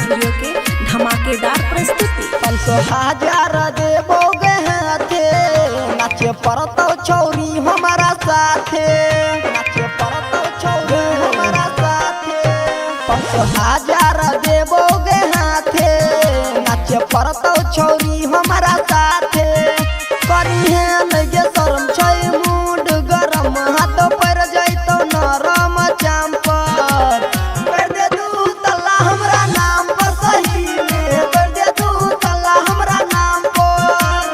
Studio के धमाकेदार प्रस्तुति। 500,000 देबोगे हाथे, नाचे पड़तो छौरी हमारा साथे, नाचे पड़तो छौरी हमारा साथे। 500,000 देबोगे हाथे, नाचे पड़तो छौरी हमारा साथे। करी है लगे शर्म छै मूड गरम, हाथ पर जैतो नरम चांपर। कर दे दू तल्ला हमरा नाम पर सही में, कर दे दू तल्ला हमरा नाम पर,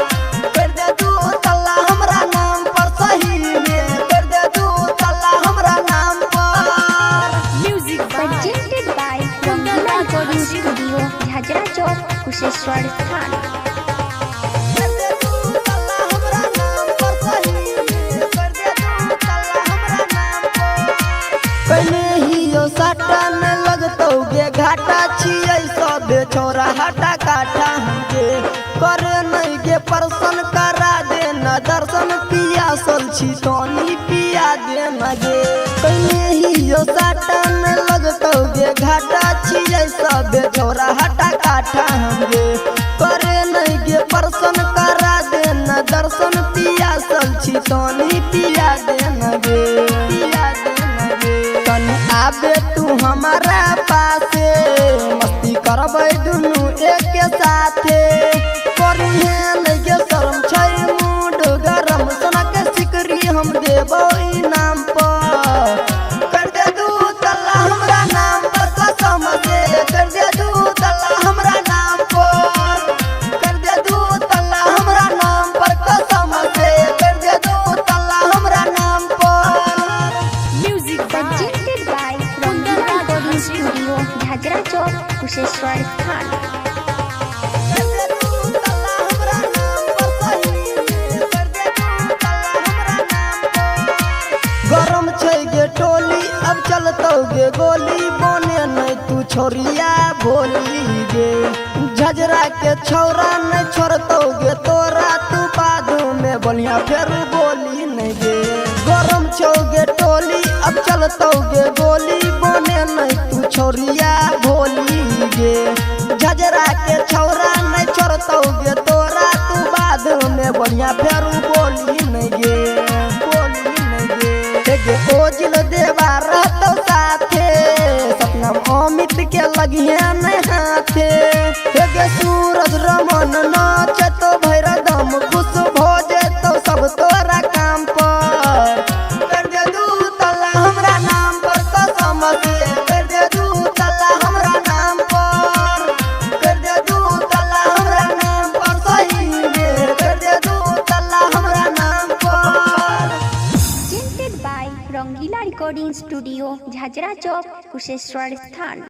कर दे दू तल्ला हमरा नाम पर सही में, कर दे दू तल्ला हमरा नाम पर। Music presented by Rangeela recording studio Jhajhra Chowk Kusheshwar Sthan. पहले ही यो सटन लगतोगे घाटा छियै सबे छोरा हटा काटा हमके करे नहीं गे परसन करा दे न दर्शन पिया सल छी तोनी पिया दे न गे। पहले ही यो सटन लगतोगे घाटा छियै सबे छोरा हटा काटा हमके करे नहीं गे परसन करा दे न दर्शन पिया सल छी तोनी पिया दे न गे, पिया दे न गे। आबे तू हमारा पासे मस्ती करबै दुनू एक साथे। करिहे लगे शर्म छै मूड गरम, सनक सिकरी हम देबो इनाम पर। कर दे दू तल्ला हमरा नाम पर कसम से, कर दे दू तल्ला हमरा नाम पर, कर दे दू तल्ला हमरा नाम पर कसम से, कर दे दू तल्ला हमरा नाम पर। Music presented by Rangeela recording studio Jhajhra Chowk Kusheshwar Sthan. गरम छै गे टोली अब चलतौ गे गोली, बने नहीं तू छोरिया भोली गे। झजरा के छौरा नहीं छोड़तौ गे तोरा, तू बादू में बोलिया फेर बोली नहीं गे। गरम छौ गे टोली अब चलतौ गे गोली, बने नहीं तू छोरिया भोली गे। झजरा के छौरा नहीं छोड़तौ गे तोरा, तू बादू में बोलिया फेर बोली नहीं गे, बोली नहीं गे। गे ओजिल देवा रहतो साथे, सपना अमित के लगिए नहीं हाथे। गे सूरज रमन नाचतो भैरा दम, खुश हो जेतो सब तोरा काम पर। कर दे दू तल्ला हमरा नाम पर कसम से, कर दे दू तल्ला हमरा नाम पर, कर दे दू तल्ला हमरा नाम पर सही में, कर दे दू तल्ला हमरा नाम पर। presented by Rangeela recording studio Jhajhra Chowk Kusheshwar स्थान।